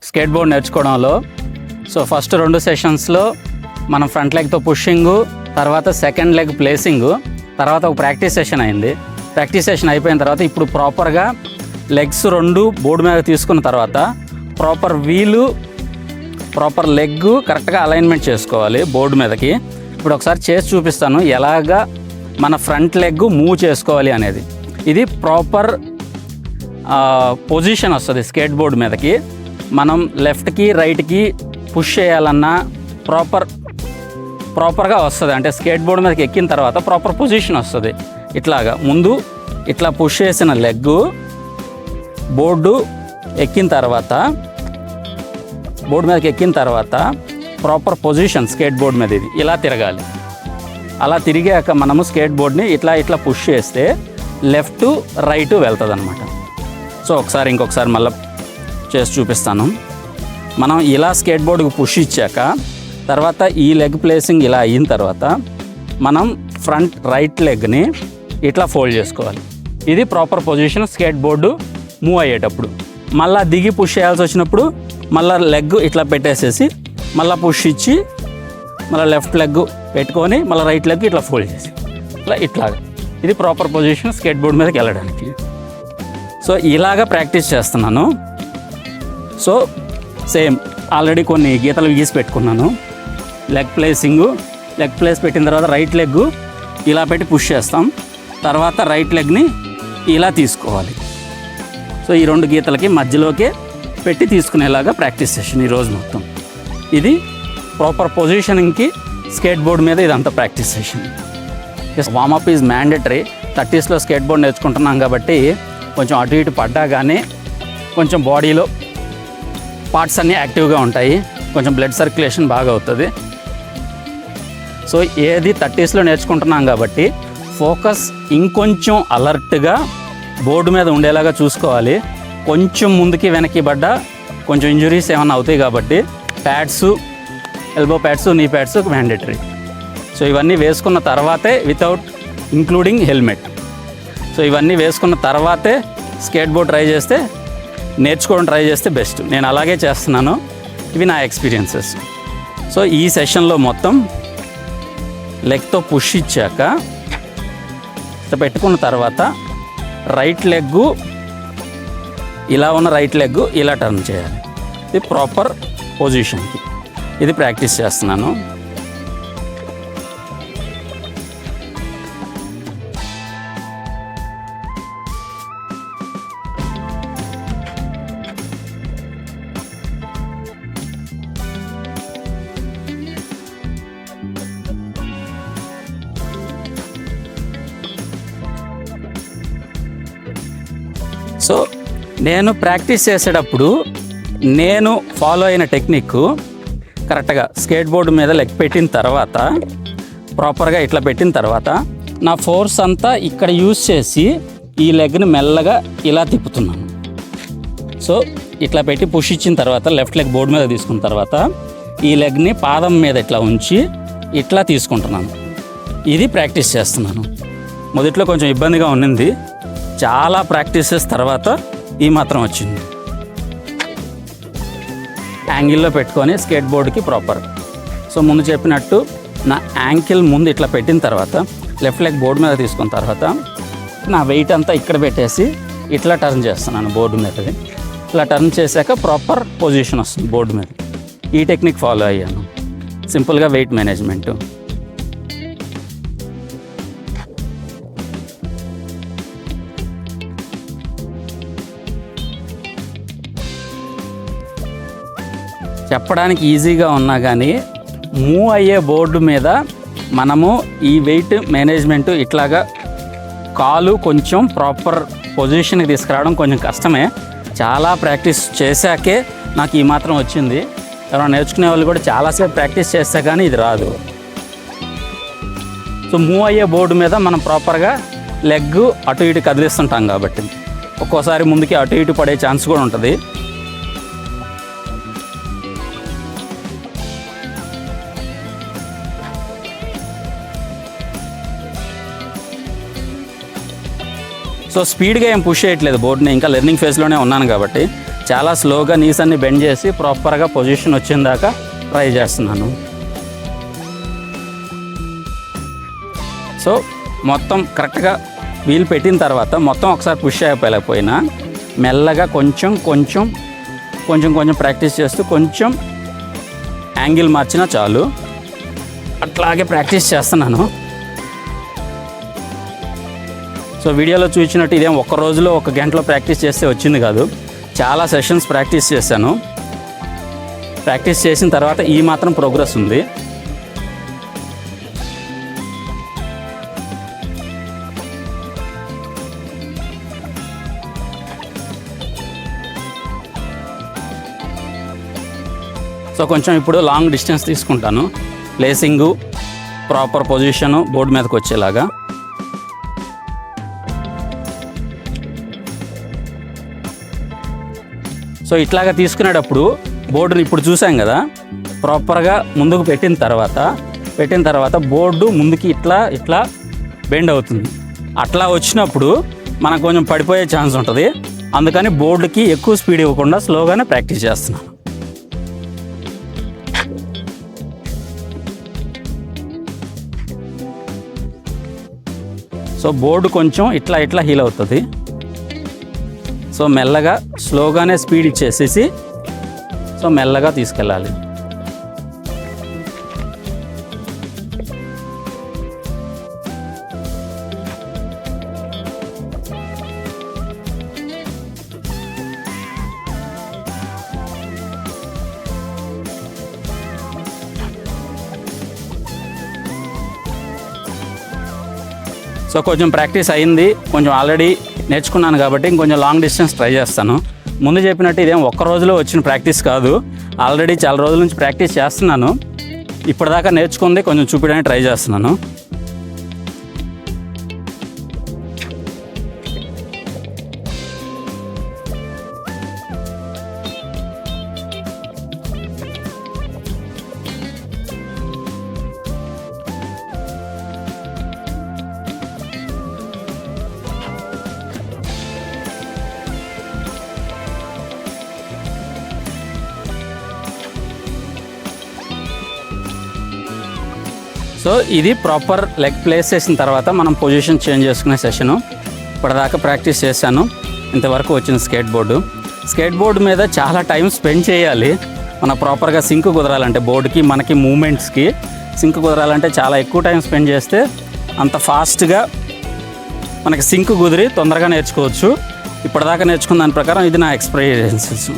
Skate board నేర్చుకోవడంలో. So first 2 సెషన్స్లో మనం front లెగ్తో పుషింగు, తర్వాత సెకండ్ లెగ్ ప్లేసింగు, తర్వాత ఒక ప్రాక్టీస్ సెషన్ అయింది. ప్రాక్టీస్ సెషన్ అయిపోయిన తర్వాత ఇప్పుడు ప్రాపర్గా లెగ్స్ 2 బోర్డు మీద తీసుకున్న తర్వాత ప్రాపర్ వీలు, ప్రాపర్ లెగ్ కరెక్ట్గా అలైన్మెంట్ చేసుకోవాలి బోర్డు మీదకి. ఇప్పుడు ఒకసారి చేసి చూపిస్తాను ఎలాగా మన ఫ్రంట్ లెగ్ మూవ్ చేసుకోవాలి అనేది. ఇది ప్రాపర్ పొజిషన్ వస్తుంది స్కేట్ బోర్డు మీదకి. మనం లెఫ్ట్కి రైట్కి పుష్ చేయాలన్నా ప్రాపర్గా వస్తుంది. అంటే స్కేట్ బోర్డు మీదకి ఎక్కిన తర్వాత ప్రాపర్ పొజిషన్ వస్తుంది. ఇట్లాగా ముందు ఇట్లా పుష్ చేసిన లెగ్ బోర్డు మీదకి ఎక్కిన తర్వాత ప్రాపర్ పొజిషన్ స్కేట్ బోర్డు మీద ఇది ఇలా తిరగాలి. అలా తిరిగాక మనము స్కేట్ బోర్డ్ని ఇట్లా పుష్ చేస్తే లెఫ్ట్ రైట్ వెళ్తుంది అనమాట. సో ఇంకొకసారి మళ్ళీ చేసి చూపిస్తాను. మనం ఇలా స్కేట్ బోర్డుకి పుష్ ఇచ్చాక తర్వాత ఈ లెగ్ ప్లేసింగ్ ఇలా అయిన తర్వాత మనం ఫ్రంట్ రైట్ లెగ్ని ఇట్లా ఫోల్డ్ చేసుకోవాలి. ఇది proper position skateboard move అయ్యేటప్పుడు. మళ్ళీ దిగి పుష్ చేయాల్సి వచ్చినప్పుడు మళ్ళీ లెగ్ ఇట్లా పెట్టేసేసి మళ్ళీ పుష్ ఇచ్చి మళ్ళీ లెఫ్ట్ లెగ్ పెట్టుకొని మళ్ళీ రైట్ లెగ్ ఇట్లా ఫోల్డ్ చేసి ఇట్లాగా ఇది ప్రాపర్ పొజిషన్ స్కేట్ బోర్డ్ మీదకి వెళ్ళడానికి. సో ఇలాగా ప్రాక్టీస్ చేస్తున్నాను. సో సేమ్ ఆల్రెడీ కొన్ని గీతలు గీసి పెట్టుకున్నాను. లెగ్ ప్లేస్ పెట్టిన తర్వాత రైట్ లెగ్ ఇలా పెట్టి పుష్ చేస్తాం. తర్వాత రైట్ లెగ్ని ఇలా తీసుకోవాలి. సో ఈ 2 గీతలకి మధ్యలోకే పెట్టి తీసుకునేలాగా ప్రాక్టీస్ సెషన్ ఈరోజు మొత్తం. ఇది ప్రాపర్ పొజిషనింగ్కి స్కేట్ బోర్డ్ మీద ఇదంతా practice session. Warmup is mandatory. 30sలో స్కేట్ బోర్డ్ నేర్చుకుంటున్నాం కాబట్టి కొంచెం అటు ఇటు పడ్డా కానీ కొంచెం బాడీలో పార్ట్స్ అన్నీ యాక్టివ్గా ఉంటాయి, కొంచెం బ్లడ్ సర్క్యులేషన్ బాగా అవుతుంది. సో ఏది 30sలో నేర్చుకుంటున్నాం కాబట్టి ఫోకస్ ఇంకొంచెం అలర్ట్గా బోర్డు మీద ఉండేలాగా చూసుకోవాలి. కొంచెం ముందుకి వెనక్కి పడ్డా కొంచెం ఇంజురీస్ ఏమైనా అవుతాయి కాబట్టి ప్యాడ్స్, ఎల్బో ప్యాడ్స్, నీ ప్యాడ్స్ మ్యాండేటరీ. సో ఇవన్నీ వేసుకున్న తర్వాతే వితౌట్ ఇంక్లూడింగ్ హెల్మెట్. సో ఇవన్నీ వేసుకున్న తర్వాతే స్కేట్ బోర్డ్ నేర్చుకోవడం ట్రై చేస్తే బెస్ట్. నేను అలాగే చేస్తున్నాను. ఇవి నా ఎక్స్పీరియన్సెస్. సో ఈ సెషన్లో మొత్తం లెగ్తో పుష్ ఇచ్చాక పెట్టుకున్న తర్వాత రైట్ లెగ్ ఇలా ఉన్న రైట్ లెగ్ ఇలా టర్న్ చేయాలి. ఇది ప్రాపర్ పొజిషన్కి. ఇది ప్రాక్టీస్ చేస్తున్నాను. సో నేను ప్రాక్టీస్ చేసేటప్పుడు నేను ఫాలో అయిన టెక్నిక్ కరెక్ట్గా స్కేట్ బోర్డు మీద లెగ్ పెట్టిన తర్వాత ప్రాపర్గా ఇట్లా పెట్టిన తర్వాత నా ఫోర్స్ అంతా ఇక్కడ యూజ్ చేసి ఈ లెగ్ని మెల్లగా ఇలా తిప్పుతున్నాను. సో ఇట్లా పెట్టి పుష్ ఇచ్చిన తర్వాత లెఫ్ట్ లెగ్ బోర్డు మీద తీసుకున్న తర్వాత ఈ లెగ్ని పాదం మీద ఇట్లా ఉంచి ఇట్లా తీసుకుంటున్నాను. ఇది ప్రాక్టీస్ చేస్తున్నాను. మొదట్లో కొంచెం ఇబ్బందిగా ఉన్నింది. చాలా ప్రాక్టీసెస్ తర్వాత ఈ మాత్రం వచ్చింది. యాంగిల్లో పెట్టుకొని స్కేట్ బోర్డుకి ప్రాపర్. సో ముందు చెప్పినట్టు నా యాంకిల్ ముందు ఇట్లా పెట్టిన తర్వాత లెఫ్ట్ లెగ్ బోర్డు మీద తీసుకున్న తర్వాత నా వెయిట్ అంతా ఇక్కడ పెట్టేసి ఇట్లా టర్న్ చేస్తున్నాను బోర్డు మీదది. ఇట్లా టర్న్ చేశాక ప్రాపర్ పొజిషన్ వస్తుంది బోర్డు మీద. ఈ టెక్నిక్ ఫాలో అయ్యాను. సింపుల్గా వెయిట్ మేనేజ్మెంటు. చెప్పడానికి ఈజీగా ఉన్నా కానీ మూవ్ అయ్యే బోర్డు మీద మనము ఈ వెయిట్ మేనేజ్మెంటు ఇట్లాగా కాలు కొంచెం ప్రాపర్ పొజిషన్కి తీసుకురావడం కొంచెం కష్టమే. చాలా ప్రాక్టీస్ చేశాకే నాకు ఈ మాత్రం వచ్చింది. ఎవరైనా నేర్చుకునే వాళ్ళు కూడా చాలాసేపు ప్రాక్టీస్ చేస్తే కానీ ఇది రాదు. సో మూవ్ అయ్యే బోర్డు మీద మనం ప్రాపర్గా లెగ్ అటు ఇటు కదిలిస్తుంటాం కాబట్టి ఒక్కోసారి ముందుకి అటు ఇటు పడే ఛాన్స్ కూడా ఉంటుంది. సో స్పీడ్గా ఏం పుష్ చేయట్లేదు బోర్డుని, ఇంకా లెర్నింగ్ ఫేజ్లోనే ఉన్నాను కాబట్టి చాలా స్లోగా నీస్ అన్ని బెండ్ చేసి ప్రాపర్గా పొజిషన్ వచ్చేదాకా ట్రై చేస్తున్నాను. సో మొత్తం కరెక్ట్గా వీల్ పెట్టిన తర్వాత మొత్తం ఒకసారి పుష్ అయిపోయినా మెల్లగా కొంచెం కొంచెం కొంచెం కొంచెం ప్రాక్టీస్ చేస్తూ కొంచెం యాంగిల్ మార్చినా చాలు. అట్లాగే ప్రాక్టీస్ చేస్తున్నాను. సో వీడియోలో చూసినట్టు ఇదేం ఒక్క రోజులో 1 గంటలో ప్రాక్టీస్ చేస్తే వచ్చింది కాదు. చాలా సెషన్స్ ప్రాక్టీస్ చేశాను. ప్రాక్టీస్ చేసిన తర్వాత ఈ మాత్రం ప్రోగ్రెస్ ఉంది. సో కొంచెం ఇప్పుడు లాంగ్ డిస్టెన్స్ తీసుకుంటాను. ప్లేసింగు, ప్రాపర్ పొజిషను బోర్డు మీదకి వచ్చేలాగా. సో ఇట్లాగా తీసుకునేటప్పుడు బోర్డుని ఇప్పుడు చూసాం కదా, ప్రాపర్గా ముందుకు పెట్టిన తర్వాత బోర్డు ముందుకి ఇట్లా బెండ్ అవుతుంది. అట్లా వచ్చినప్పుడు మనకు కొంచెం పడిపోయే ఛాన్స్ ఉంటుంది. అందుకని బోర్డుకి ఎక్కువ స్పీడ్ ఇవ్వకుండా స్లోగానే ప్రాక్టీస్ చేస్తున్నాను. సో బోర్డు కొంచెం ఇట్లా హీల్ అవుతుంది. సో మెల్లగా స్లోగానే స్పీడ్ ఇచ్చేసేసి సో మెల్లగా తీసుకెళ్ళాలి. సో కొంచెం ప్రాక్టీస్ అయింది, కొంచెం ఆల్రెడీ నేర్చుకున్నాను కాబట్టి ఇంకొంచెం లాంగ్ డిస్టెన్స్ ట్రై చేస్తాను. ముందు చెప్పినట్టు ఇదేం ఒక్క రోజులో వచ్చిన ప్రాక్టీస్ కాదు. ఆల్రెడీ చాలా రోజుల నుంచి ప్రాక్టీస్ చేస్తున్నాను. ఇప్పటిదాకా నేర్చుకుంది కొంచెం చూపించడానికి ట్రై చేస్తున్నాను. సో ఇది ప్రాపర్ లెగ్ ప్లేస్ చేసిన తర్వాత మనం పొజిషన్ చేంజ్ చేసుకునే సెషను. ఇప్పటిదాకా ప్రాక్టీస్ చేశాను. ఇంతవరకు వచ్చిన స్కేట్ బోర్డు మీద చాలా టైం స్పెండ్ చేయాలి. మన ప్రాపర్గా సింక్ కుదరాలంటే బోర్డుకి మనకి మూమెంట్స్కి సింక్ కుదరాలంటే చాలా ఎక్కువ టైం స్పెండ్ చేస్తే అంత ఫాస్ట్గా మనకి సింక్ కుదిరి తొందరగా నేర్చుకోవచ్చు. ఇప్పటిదాకా నేర్చుకున్న దాని ప్రకారం ఇది నా ఎక్స్పీరియన్సెస్.